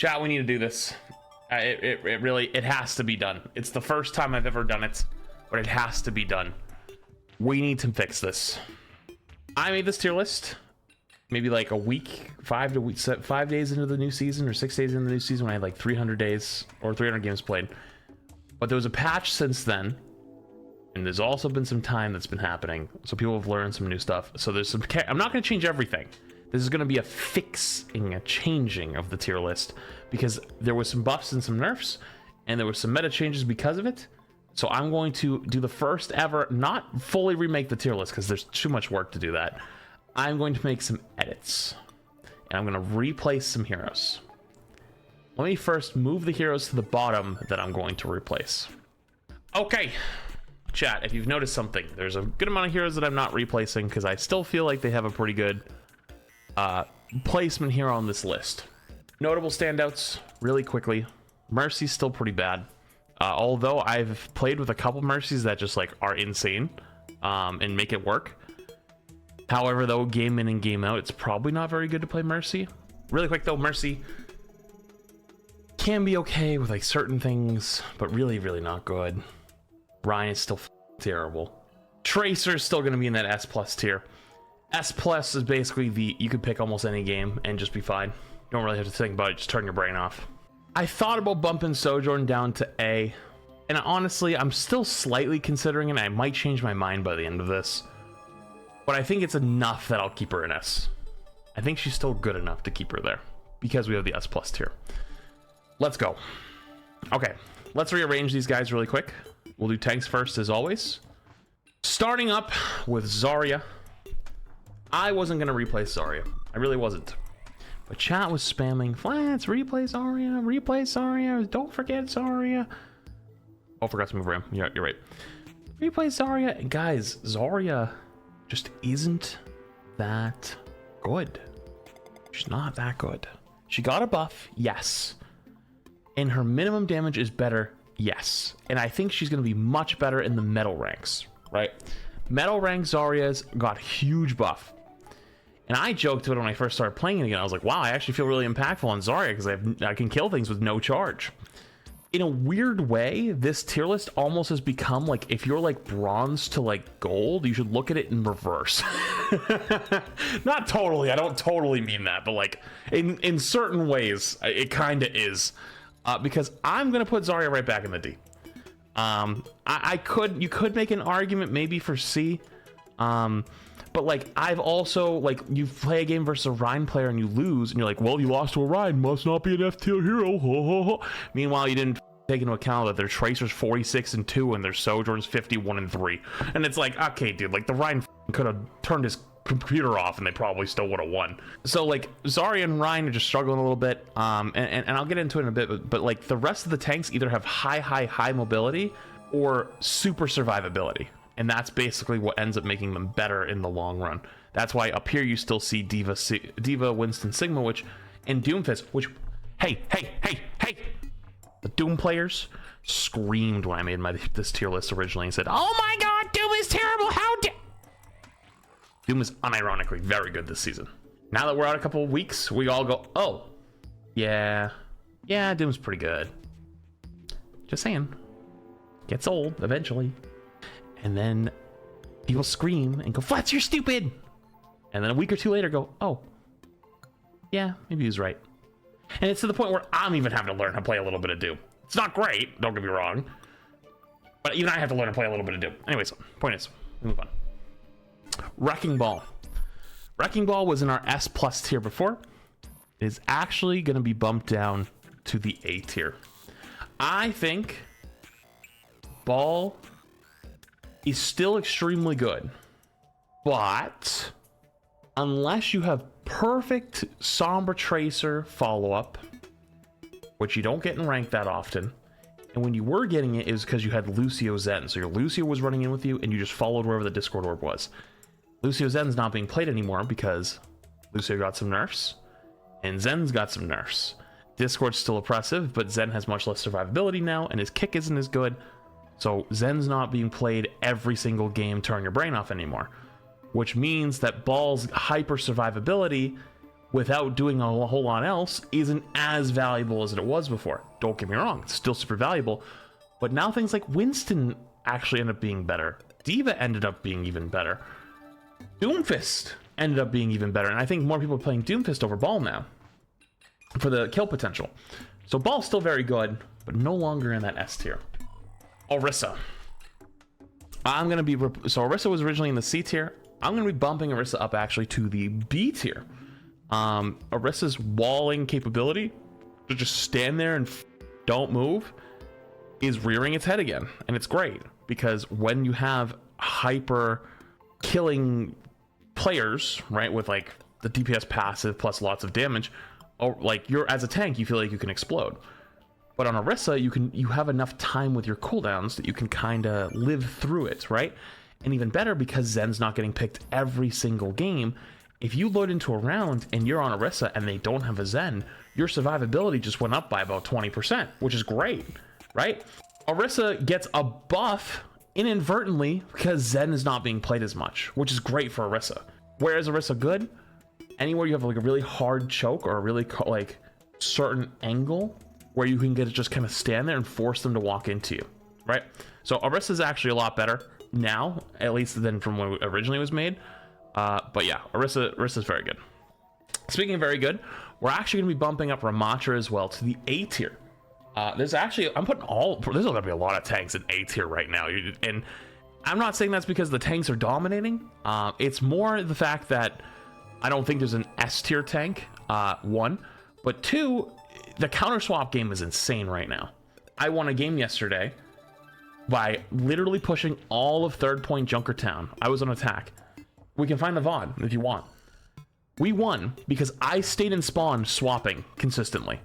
Chat, we need to do this. It really, it has to be done. It's the first time I've ever done it, but it has to be done. We need to fix this. I made this tier list maybe like a week, 5 days into the new season, or 6 days into the new season, when I had like 300 days or 300 games played. But there was a patch since then, and there's also been some time that's been happening, so people have learned some new stuff. So there's some, I'm not going to change everything. This is going to be a fixing, a changing of the tier list, because there was some buffs and some nerfs, and there was some meta changes because of it. So I'm going to do the first ever, not fully remake the tier list, because there's too much work to do that. I'm going to make some edits, and I'm going to replace some heroes. Let me first move the heroes to the bottom that I'm going to replace. Okay, chat, if you've noticed something, there's a good amount of heroes that I'm not replacing, because I still feel like they have a pretty good placement here on this list. Notable standouts, really quickly. Mercy's still pretty bad. Although I've played with a couple Mercies that just like are insane and make it work. However, though, game in and game out, it's probably not very good to play Mercy. Really quick though, Mercy can be okay with like certain things, but really, really not good. Ryan is still terrible. Tracer's still going to be in that S+ tier. S+ is basically the, you could pick almost any game and just be fine. You don't really have to think about it, just turn your brain off. I thought about bumping Sojourn down to A, and honestly, I'm still slightly considering it. I might change my mind by the end of this, but I think it's enough that I'll keep her in S. I think she's still good enough to keep her there, because we have the S+ tier. Let's go. Okay, let's rearrange these guys really quick. We'll do tanks first, as always. Starting up with Zarya. I wasn't going to replace Zarya. I really wasn't. But chat was spamming, Flats, replace Zarya, don't forget Zarya. Oh, forgot to move around. Yeah, you're right. Replace Zarya. And guys, Zarya just isn't that good. She's not that good. She got a buff, yes. And her minimum damage is better, yes. And I think she's going to be much better in the metal ranks, right? Metal rank Zarya's got huge buff. And I joked about it when I first started playing it again. I was like, wow, I actually feel really impactful on Zarya because I can kill things with no charge. In a weird way, this tier list almost has become like, if you're like bronze to like gold, you should look at it in reverse. Not totally, I don't totally mean that, but like in certain ways, it kind of is. Because I'm going to put Zarya right back in the D. You could make an argument maybe for C. But like, I've also, like, you play a game versus a Rhine player and you lose, and you're like, well, you lost to a Rhine, must not be an F tier hero. Ho, ho, ho. Meanwhile, you didn't take into account that their Tracer's 46-2 and their Sojourn's 51-3. And it's like, okay, dude, like the Rhine could have turned his computer off and they probably still would have won. So like, Zarya and Rhine are just struggling a little bit. And I'll get into it in a bit, but like the rest of the tanks either have high mobility or super survivability. And that's basically what ends up making them better in the long run. That's why up here you still see Diva, Winston, Sigma, and Doomfist, which, hey! The Doom players screamed when I made this tier list originally and said, oh my god, Doom is terrible, how dare... Doom is unironically very good this season. Now that we're out a couple of weeks, we all go, oh, yeah, Doom's pretty good. Just saying. Gets old eventually. And then people scream and go, Flats, you're stupid! And then a week or two later go, oh, yeah, maybe he was right. And it's to the point where I'm even having to learn how to play a little bit of Doom. It's not great, don't get me wrong. But even I have to learn to play a little bit of Doom. Anyways, point is, move on. Wrecking Ball. Wrecking Ball was in our S+ tier before. It is actually going to be bumped down to the A tier. I think Ball is still extremely good, but unless you have perfect Sombra Tracer follow-up, which you don't get in rank that often, and when you were getting it, it was because you had Lucio Zen, so your Lucio was running in with you and you just followed wherever the Discord orb was. Lucio Zen's not being played anymore because Lucio got some nerfs and Zen's got some nerfs. Discord's still oppressive, but Zen has much less survivability now and his kick isn't as good. So Zen's not being played every single game, turn your brain off anymore, which means that Ball's hyper survivability without doing a whole lot else isn't as valuable as it was before. Don't get me wrong, it's still super valuable, but now things like Winston actually end up being better. D.Va ended up being even better. Doomfist ended up being even better, and I think more people are playing Doomfist over Ball now for the kill potential. So Ball's still very good, but no longer in that S tier. Orisa. So Orisa was originally in the C tier. I'm gonna be bumping Orisa up actually to the B tier. Orisa's walling capability to just stand there and don't move is rearing its head again, and it's great because when you have hyper killing players, right, with like the DPS passive plus lots of damage, or like you're as a tank, you feel like you can explode. But on Orisa, you have enough time with your cooldowns that you can kind of live through it, right? And even better, because Zen's not getting picked every single game, if you load into a round and you're on Orisa and they don't have a Zen, your survivability just went up by about 20%, which is great, right? Orisa gets a buff inadvertently because Zen is not being played as much, which is great for Orisa. Where is Orisa good? Anywhere you have like a really hard choke or a really like certain angle where you can get to just kind of stand there and force them to walk into you, right? So Orisa is actually a lot better now, at least than from when it originally was made. But yeah, Orisa is very good. Speaking of very good, we're actually going to be bumping up Ramattra as well to the A tier. There's actually, there's gonna be a lot of tanks in A tier right now, and I'm not saying that's because the tanks are dominating. It's more the fact that I don't think there's an S tier tank, one, but two, the counter swap game is insane right now. I won a game yesterday by literally pushing all of Third Point Junkertown. I was on attack. We can find the VOD if you want. We won because I stayed in spawn swapping consistently.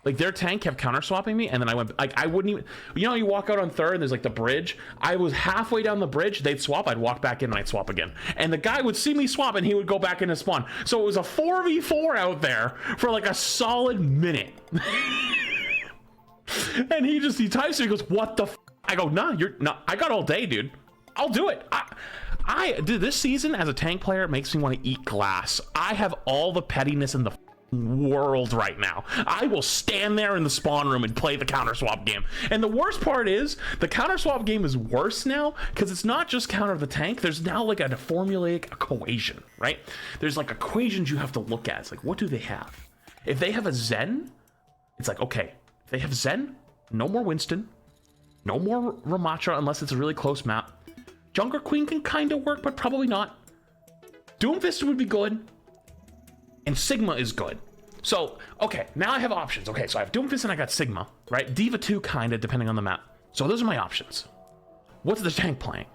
Like their tank kept counter swapping me, and then I went like I wouldn't even. You know, you walk out on third, and there's like the bridge. I was halfway down the bridge. They'd swap. I'd walk back in, and I'd swap again. And the guy would see me swap, and he would go back into spawn. So it was a 4v4 out there for like a solid minute. And he types me. He goes, "What the?" I go, "Nah, I got all day, dude. I'll do it." Dude, this season as a tank player, it makes me want to eat glass. I have all the pettiness in the world right now. I will stand there in the spawn room and play the counter swap game. And the worst part is the counter swap game is worse now because it's not just counter the tank. There's now like a formulaic equation, right? There's like equations you have to look at. It's like, what do they have? If they have a Zen, it's like, okay, if they have Zen, no more Winston, no more Ramattra unless it's a really close map. Junker Queen can kind of work, but probably not. Doomfist would be good. And Sigma is good. So, okay, now I have options. Okay, so I have Doomfist and I got Sigma, right? D.Va 2, kind of, depending on the map. So those are my options. What's the tank playing?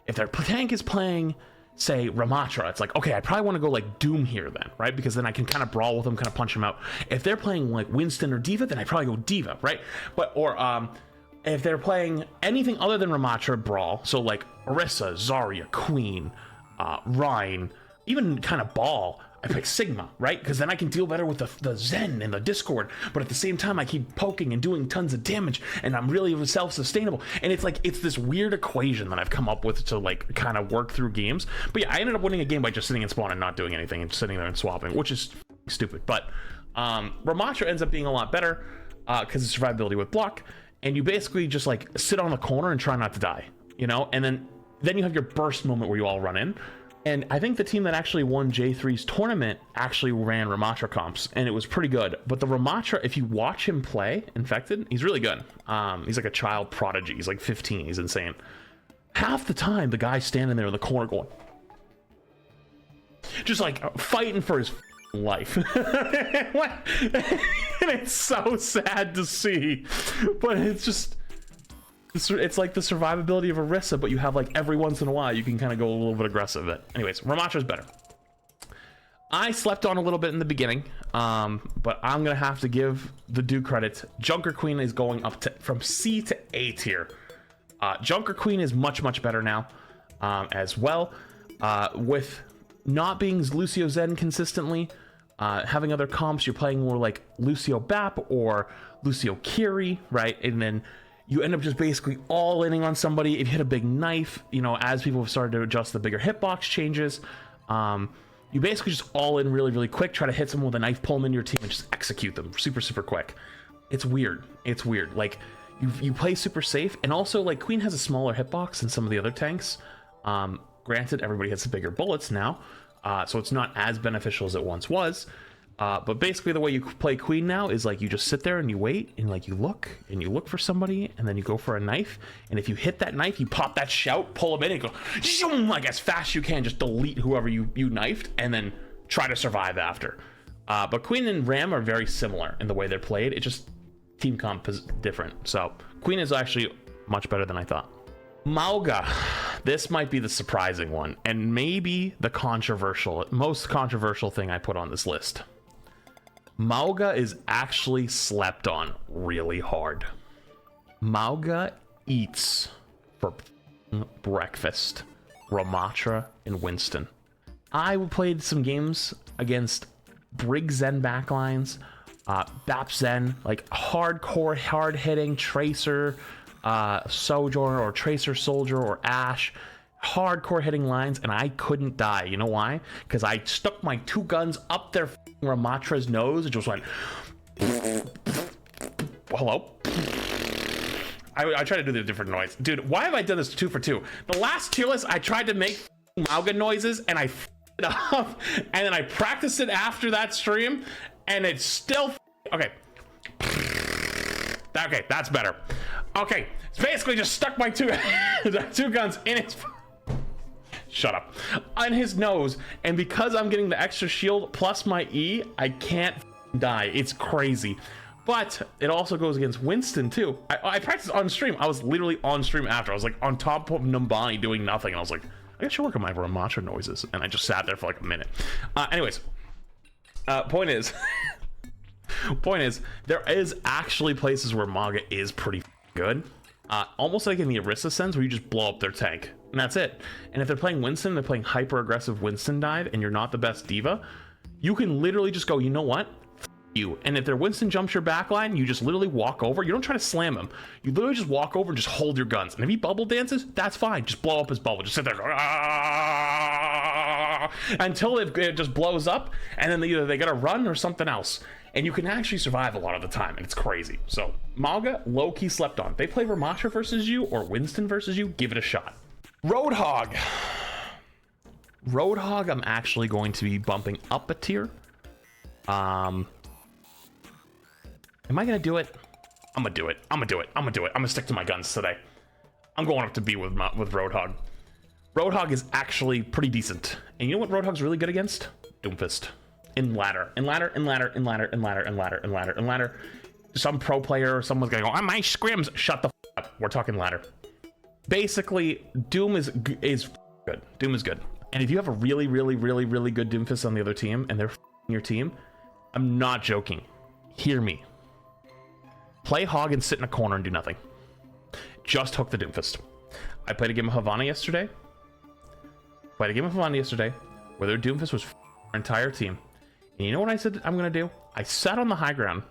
If their tank is playing, say, Ramattra, it's like, okay, I probably want to go like Doom here then, right? Because then I can kind of brawl with them, kind of punch them out. If they're playing like Winston or D.Va, then I probably go D.Va, right? If they're playing anything other than Ramattra, brawl, so like Orisa, Zarya, Queen, Rhine, even kind of Ball, I pick Sigma, right? Because then I can deal better with the Zen and the Discord, but at the same time, I keep poking and doing tons of damage, and I'm really self-sustainable. And it's like, it's this weird equation that I've come up with to like kind of work through games. But yeah, I ended up winning a game by just sitting in spawn and not doing anything and sitting there and swapping, which is stupid. But Ramattra ends up being a lot better because of survivability with block, and you basically just like sit on the corner and try not to die, you know? And then you have your burst moment where you all run in. And I think the team that actually won J3's tournament actually ran Ramattra comps, and it was pretty good. But the Ramattra, if you watch him play Infected, he's really good. He's like a child prodigy. He's like 15. He's insane. Half the time, the guy's standing there in the corner going, just like fighting for his life. And it's so sad to see. But it's like the survivability of Orisa, but you have like every once in a while you can kind of go a little bit aggressive. But anyways, Ramatra's better. I slept on a little bit in the beginning, but I'm gonna have to give the due credit. Junker Queen is going up from C to A tier. Junker Queen is much better now, as well, with not being Lucio Zen consistently. Having other comps, you're playing more like Lucio Bap or Lucio Kiri, right? And then you end up just basically all inning on somebody. If you hit a big knife, you know, as people have started to adjust the bigger hitbox changes, you you basically just all in really, really quick, try to hit someone with a knife, pull them into your team, and just execute them super, super quick. It's weird. It's weird. Like, you play super safe, and also, like, Queen has a smaller hitbox than some of the other tanks. Granted, everybody hits bigger bullets now, so it's not as beneficial as it once was. But basically the way you play Queen now is like you just sit there and you wait and like you look for somebody, and then you go for a knife, and if you hit that knife, you pop that shout, pull them in, and go zoom, like as fast as you can, just delete whoever you knifed, and then try to survive after. But Queen and Ram are very similar in the way they're played. It just team comp is different. So Queen is actually much better than I thought. Mauga, this might be the surprising one, and maybe the most controversial thing I put on this list. Mauga is actually slept on really hard. Mauga eats for breakfast Ramattra and Winston. I played some games against Brig Zen backlines, Bap Zen, like hardcore, hard-hitting Tracer, Sojourner, or Tracer Soldier, or Ash, hardcore hitting lines, and I couldn't die. You know why? Because I stuck my two guns up their Ramattra's nose and just went hello. I tried to do the different noise, dude. Why have I done this 2 for 2? The last tier list I tried to make Mauga noises and I it up, and then I practiced it after that stream, and it's still okay. Okay, that's better. Okay, it's basically just stuck my two guns in his shut up on his nose, and because I'm getting the extra shield plus my E, I can't die. It's crazy. But it also goes against Winston too. I practiced on stream. I was literally on stream after. I was like on top of Numbani doing nothing, and I was like, I should work on my Ramattra noises, and I just sat there for like a minute. Anyways, point is there is actually places where Mauga is pretty good, almost like in the Orisa sense, where you just blow up their tank and that's it. And if they're playing Winston, they're playing hyper aggressive Winston dive, and you're not the best diva, you can literally just go, you know what, you. And if their Winston jumps your backline, you just literally walk over. You don't try to slam him. You literally just walk over and just hold your guns. And if he bubble dances, that's fine. Just blow up his bubble. Just sit there, go, until it just blows up, and then either they gotta run or something else. And you can actually survive a lot of the time, and it's crazy. So Mauga, low-key slept on. They play Ramattra versus you or Winston versus you, give it a shot. Roadhog. Roadhog, I'm actually going to be bumping up a tier. Am I gonna do it? I'm gonna do it. I'm gonna stick to my guns today. I'm going up to B with Roadhog. Roadhog is actually pretty decent. And you know what Roadhog's really good against? Doomfist. In ladder. Some pro player or someone's gonna go, oh, my scrims. Shut the f up. We're talking ladder. Basically, Doom is good. Doom is good. And if you have a really good Doomfist on the other team, and they're your team, I'm not joking. Hear me. Play Hog and sit in a corner and do nothing. Just hook the Doomfist. I played a game of Havana yesterday. Where their Doomfist was our entire team. And you know what I said I'm gonna do? I sat on the high ground,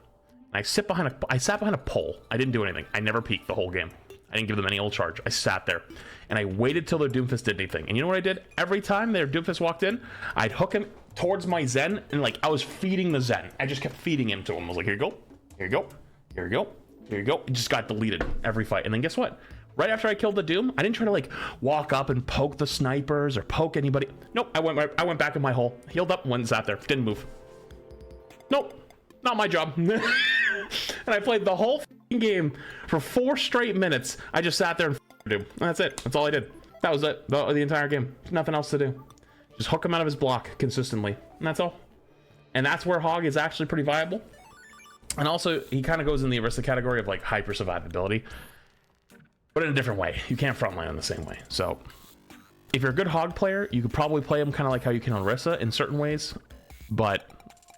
and I sat behind a pole. I didn't do anything. I never peeked the whole game. I didn't give them any old charge. I sat there, and I waited till their Doomfist did anything. And you know what I did? Every time their Doomfist walked in, I'd hook him towards my Zen, and like I was feeding the Zen. I just kept feeding him to him. I was like, here you go, here you go, here you go, here you go. It just got deleted every fight. And then guess what? Right after I killed the Doom, I didn't try to like walk up and poke the snipers or poke anybody. Nope, I went back in my hole, healed up, went and sat there, didn't move. Nope, not my job. And I played the whole game for 4 straight minutes. I just sat there and Doom. That's it. That's all I did. That was it. The entire game. Nothing else to do. Just hook him out of his block consistently, and that's all. And that's where Hog is actually pretty viable. And also, he kind of goes in the Orisa category of like hyper survivability, but in a different way. You can't frontline in the same way. So if you're a good Hog player, you could probably play him kind of like how you can on Orisa in certain ways, but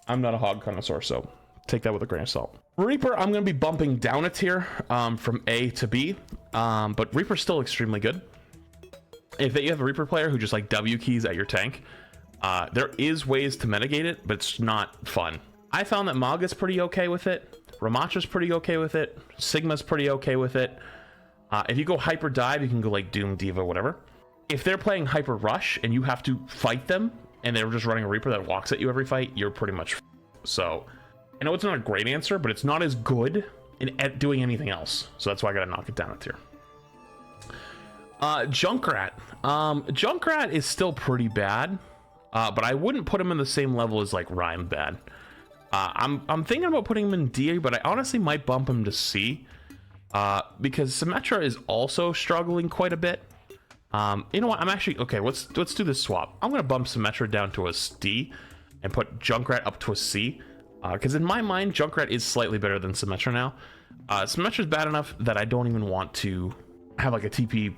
I'm not a Hog connoisseur, so take that with a grain of salt. Reaper, I'm going to be bumping down a tier from A to B, but Reaper's still extremely good. If you have a Reaper player who just like W keys at your tank, there is ways to mitigate it, but it's not fun. I found that Mauga's pretty okay with it. Ramattra's pretty okay with it. Sigma's pretty okay with it. If you go hyper dive, you can go like Doom, Diva, whatever. If they're playing hyper rush and you have to fight them and they were just running a Reaper that walks at you every fight, you're pretty much so. I know it's not a great answer, but it's not as good at doing anything else. So that's why I gotta knock it down a tier. Junkrat. Junkrat is still pretty bad, but I wouldn't put him in the same level as like Rhyme bad. I'm thinking about putting him in D, but I honestly might bump him to C, because Symmetra is also struggling quite a bit. You know what? I'm actually okay. Let's do this swap. I'm gonna bump Symmetra down to a D and put Junkrat up to a C, because in my mind, Junkrat is slightly better than Symmetra now. Symmetra is bad enough that I don't even want to have like a TP,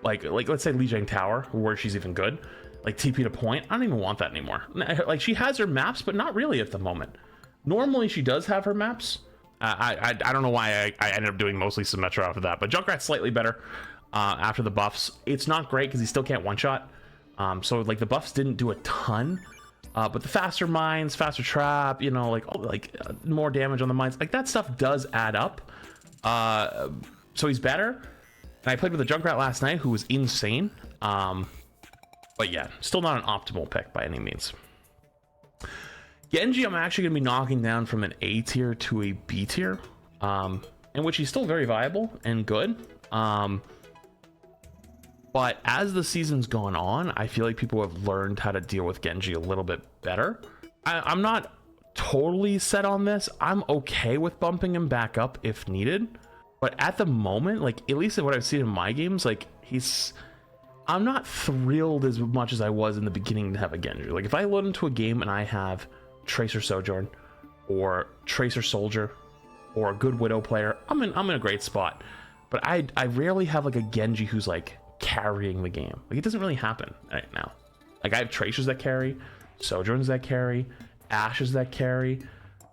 like let's say Lijiang Tower, where she's even good, like TP to point. I don't even want that anymore. Like she has her maps, but not really at the moment. Normally she does have her maps. I don't know why I ended up doing mostly Symmetra after that, but Junkrat's slightly better after the buffs. It's not great because he still can't one-shot. So like the buffs didn't do a ton, but the faster mines, faster trap, you know, more damage on the mines, like that stuff does add up. So he's better. And I played with the Junkrat last night, who was insane. But yeah, still not an optimal pick by any means. Genji, I'm actually going to be knocking down from an A tier to a B tier, in which he's still very viable and good. But as the season's gone on, I feel like people have learned how to deal with Genji a little bit better. I'm not totally set on this. I'm okay with bumping him back up if needed. But at the moment, like, at least what I've seen in my games, like, I'm not thrilled as much as I was in the beginning to have a Genji. Like, if I load into a game and I have Tracer Sojourn or Tracer Soldier or a good Widow player, I'm in a great spot. But I rarely have like a Genji who's like carrying the game. Like, it doesn't really happen right now. Like, I have Tracers that carry, Sojourns that carry, Ashes that carry,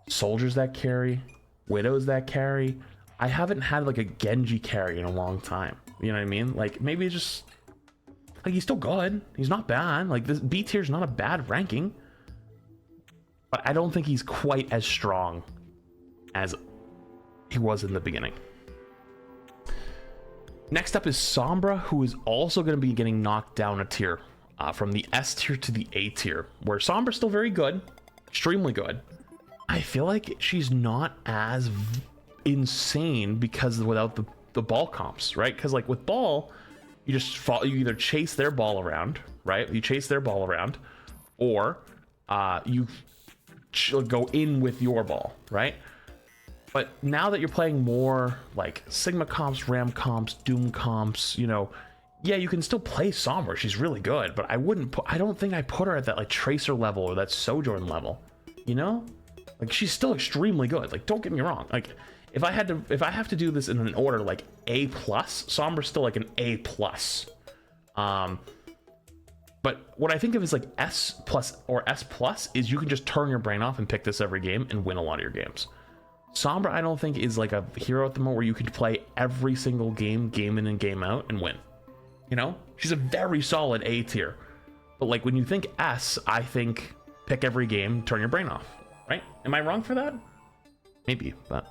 Soldiers that carry, Widows that carry. I haven't had like a Genji carry in a long time. You know what I mean? Like, maybe it's just like, he's still good. He's not bad. Like, this B tier is not a bad ranking, but I don't think he's quite as strong as he was in the beginning. Next up is Sombra, who is also going to be getting knocked down a tier, from the S tier to the A tier, where Sombra's still very good, extremely good. I feel like she's not as insane because without the ball comps, right? Because like with ball, you just you either chase their ball around, right? You chase their ball around, or you go in with your ball, right? But now that you're playing more like Sigma comps, Ram comps, Doom comps, you know, yeah, you can still play Sombra. She's really good, but I don't think I put her at that like Tracer level or that Sojourn level, you know? Like, she's still extremely good. Like, don't get me wrong. Like, if I have to do this in an order like A+, Sombra's still like an A+. But what I think of as like S+ or S+ is you can just turn your brain off and pick this every game and win a lot of your games. Sombra, I don't think, is like a hero at the moment where you can play every single game in and game out, and win. You know? She's a very solid A tier. But like, when you think S, I think pick every game, turn your brain off. Right? Am I wrong for that? Maybe, but...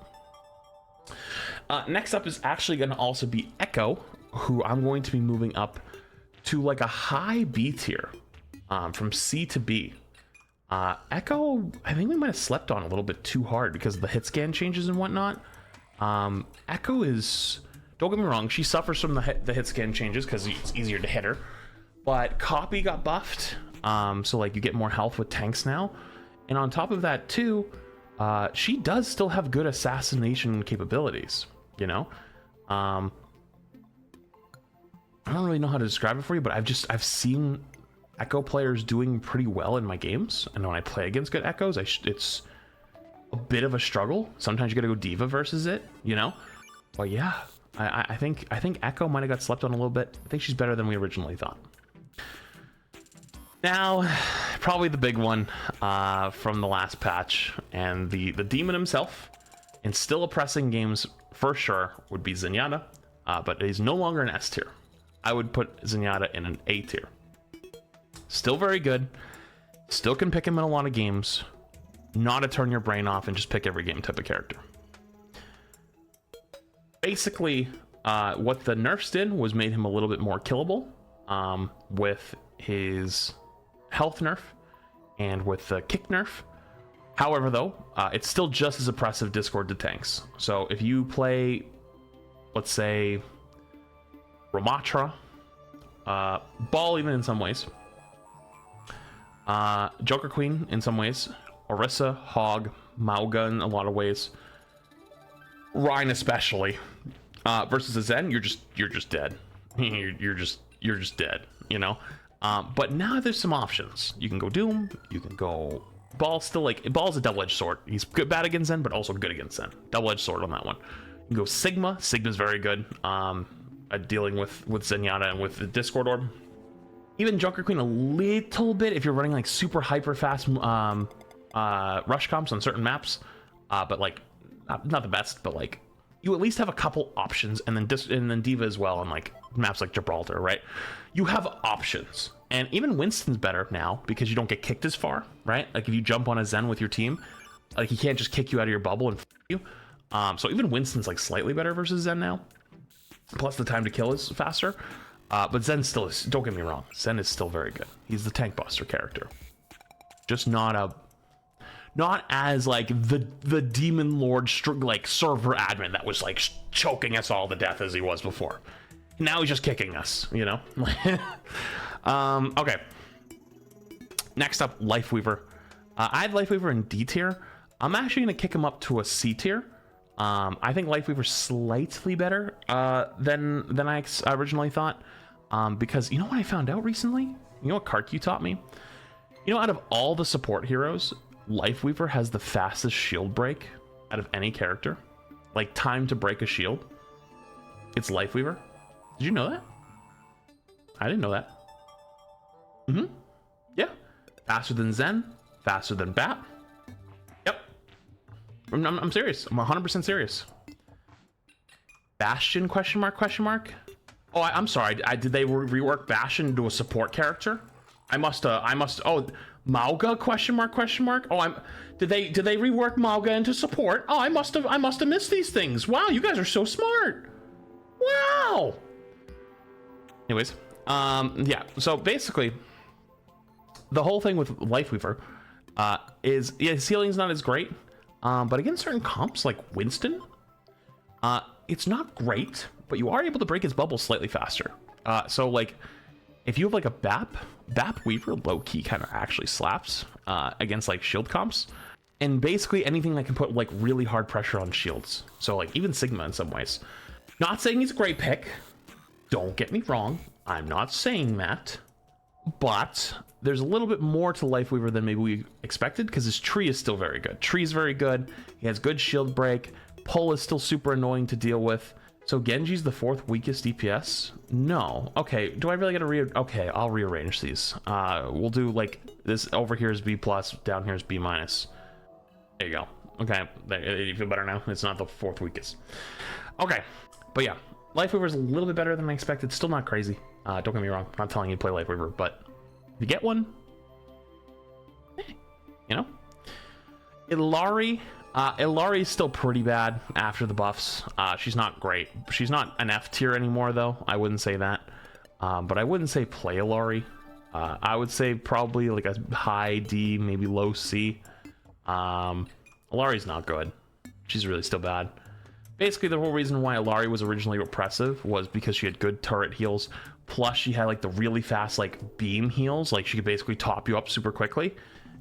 next up is actually going to also be Echo, who I'm going to be moving up to like a high B tier, from C to B. Echo, I think we might have slept on a little bit too hard because of the hit scan changes and whatnot. Echo is, don't get me wrong, she suffers from the hit scan changes because it's easier to hit her, but copy got buffed, so like you get more health with tanks now, and on top of that too, she does still have good assassination capabilities, you know. I don't really know how to describe it for you, but I've seen Echo players doing pretty well in my games, and when I play against good Echoes, it's a bit of a struggle. Sometimes you gotta go Diva versus it, you know. But yeah, I think Echo might have got slept on a little bit. I think she's better than we originally thought. Now, probably the big one from the last patch, and the demon himself, and still oppressing games for sure, would be Zenyatta, but he's no longer an S tier. I would put Zenyatta in an A tier. Still very good, still can pick him in a lot of games, not a turn your brain off and just pick every game type of character. Basically, what the nerfs did was made him a little bit more killable, with his health nerf. and with the kick nerf. However, though, it's still just as oppressive Discord to tanks. So if you play, let's say, Ramattra, Ball even in some ways, Joker Queen in some ways, Orisa, Hog, Mauga in a lot of ways, Rhine especially, versus a Zen, you're just dead. you're just dead, you know. But now there's some options. You can go Doom, you can go Ball. Still, like, Ball's a double-edged sword. He's good, bad against Zen, but also good against Zen. Double-edged sword on that one. You can go Sigma. Sigma's very good at dealing with Zenyatta and with the Discord Orb. Even Joker Queen a little bit if you're running like super hyper fast rush comps on certain maps, but like not the best, but like you at least have a couple options. And then Diva as well on like maps like Gibraltar, right? You have options. And even Winston's better now because you don't get kicked as far, right? Like if you jump on a Zen with your team, like he can't just kick you out of your bubble and you. So even Winston's like slightly better versus Zen now. Plus the time to kill is faster. But Zen still is, don't get me wrong, Zen is still very good. He's the tank buster character. Just not as like the demon lord like server admin that was like choking us all to death as he was before. Now he's just kicking us, you know? Okay. Next up, Lifeweaver. I had Lifeweaver in D tier. I'm actually going to kick him up to a C tier. I think Lifeweaver's slightly better than I originally thought. Because you know what I found out recently? You know what KarQ taught me? You know, out of all the support heroes, Lifeweaver has the fastest shield break out of any character. Like time to break a shield. It's Lifeweaver. Did you know that? I didn't know that. Yeah. Faster than Zen. Faster than Bat. Yep. I'm serious. I'm 100% serious. Bastion ? Oh, I'm sorry. Did they rework Bastion into a support character? I must. Oh, Mauga ? Oh, Did they rework Mauga into support? Oh, I must have missed these things. Wow, you guys are so smart. Wow. Anyways, yeah. So basically, the whole thing with Lifeweaver is his healing's not as great, but against certain comps like Winston, it's not great. But you are able to break his bubble slightly faster. So like, if you have like a BAP Weaver, low key kind of actually slaps against like shield comps, and basically anything that can put like really hard pressure on shields. So like even Sigma in some ways. Not saying he's a great pick. Don't get me wrong. I'm not saying that. But there's a little bit more to Lifeweaver than maybe we expected because his tree is still very good. Tree's very good. He has good shield break. Pull is still super annoying to deal with. So Genji's the 4th weakest DPS? No. Okay, do I really gotta okay, I'll rearrange these. We'll do like this over here is B+, down here is B-. There you go. Okay, you feel better now? It's not the 4th weakest. Okay, but yeah, Lifeweaver's a little bit better than I expected. Still not crazy. Don't get me wrong, I'm not telling you to play Lifeweaver, but if you get one, you know? Illari. Illari is still pretty bad after the buffs. She's not great. She's not an F tier anymore, though. I wouldn't say that. But I wouldn't say play Illari. I would say probably like a high D, maybe low C. Illari's not good. She's really still bad. Basically, the whole reason why Illari was originally oppressive was because she had good turret heals. Plus, she had like the really fast like beam heals. Like she could basically top you up super quickly.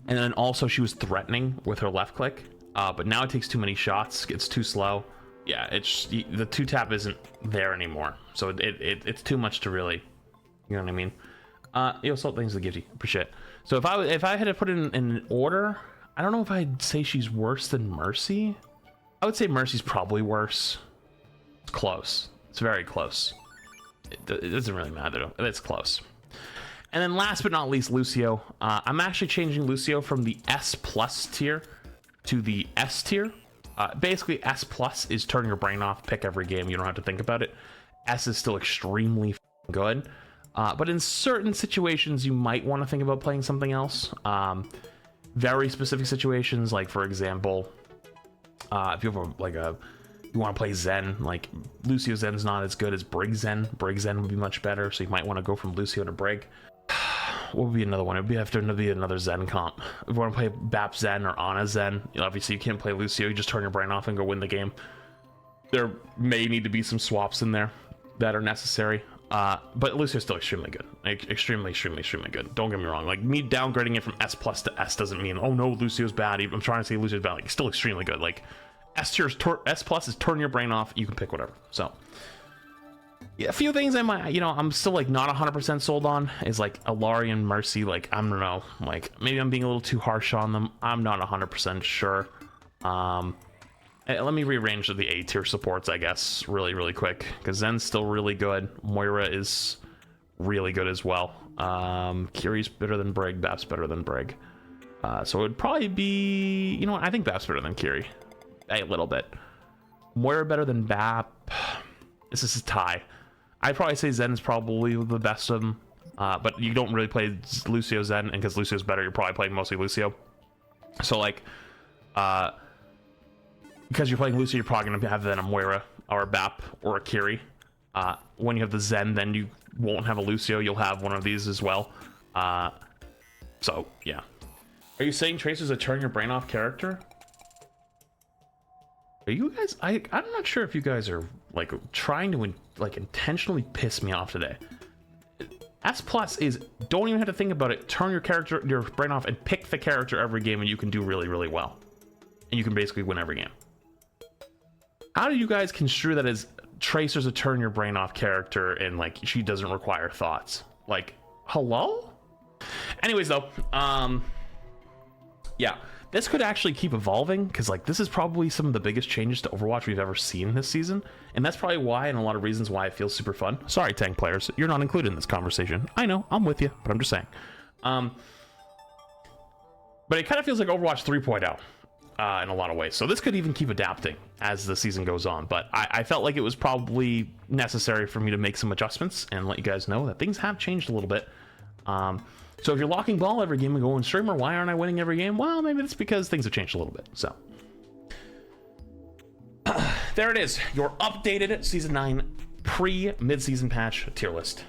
And then also she was threatening with her left click. But now it takes too many shots. It's too slow. Yeah, it's the 2-tap isn't there anymore. So it's too much to really, you know what I mean? Yo, salt things to give you. Appreciate it. So if I had to put it in an order, I don't know if I'd say she's worse than Mercy. I would say Mercy's probably worse. It's close. It's very close. It doesn't really matter. It's close. And then last but not least, Lucio. I'm actually changing Lucio from the S+ tier to the S tier. Basically, S+ is turn your brain off, pick every game, you don't have to think about it. S is still extremely good. But in certain situations, you might want to think about playing something else. Very specific situations, like for example, if you have you want to play Zen, like Lucio Zen's not as good as Brig Zen. Brig Zen would be much better, so you might want to go from Lucio to Brig. what would be another one? It would be after be another Zen comp. If you want to play Bap Zen or Ana Zen, obviously you can't play Lucio. You just turn your brain off and go win the game. There may need to be some swaps in there that are necessary. But Lucio's still extremely good. Extremely good. Don't get me wrong. Like, me downgrading it from S plus to S doesn't mean, oh no, Lucio's bad. I'm trying to say Lucio's bad. Like, it's still extremely good. Like, S plus is turn your brain off. You can pick whatever. So, yeah, a few things I might, I'm still like not 100% sold on is like Illari and Mercy. Like, I don't know. Like, maybe I'm being a little too harsh on them. I'm not 100% sure. Let me rearrange the A tier supports, I guess, really quick, because Zen's still really good. Moira is really good as well. Kiri's better than Brig. Bap's better than Brig. So it would probably be, you know what? I think Bap's better than Kiri. A little bit. Moira better than Bap. This is a tie. I'd probably say Zen is probably the best of them. But you don't really play Lucio Zen, and because Lucio's better, you're probably playing mostly Lucio. So, like, because you're playing Lucio, you're probably going to have then a Moira or a Bap or a Kiri. When you have the Zen, then you won't have a Lucio. You'll have one of these as well. So, yeah. Are you saying Tracer's a turn your brain off character? Are you guys... I'm not sure if you guys are, like, trying to, like, intentionally piss me off today. S plus is, don't even have to think about it. Turn your brain off and pick the character every game, and you can do really well. And you can basically win every game. How do you guys construe that as Tracer's a turn your brain off character and, like, she doesn't require thoughts? Like, hello? Anyways, though, yeah, this could actually keep evolving, because, like, this is probably some of the biggest changes to Overwatch we've ever seen this season, and that's probably why, and a lot of reasons why it feels super fun. Sorry, tank players, you're not included in this conversation. I know, I'm with you, but I'm just saying. But it kind of feels like Overwatch 3.0. In a lot of ways, so this could even keep adapting as the season goes on, but I felt like it was probably necessary for me to make some adjustments and let you guys know that things have changed a little bit. So if you're locking ball every game and going streamer, why aren't I winning every game? Well, maybe it's because things have changed a little bit. So there it is, your updated season 9 pre-mid-season patch tier list.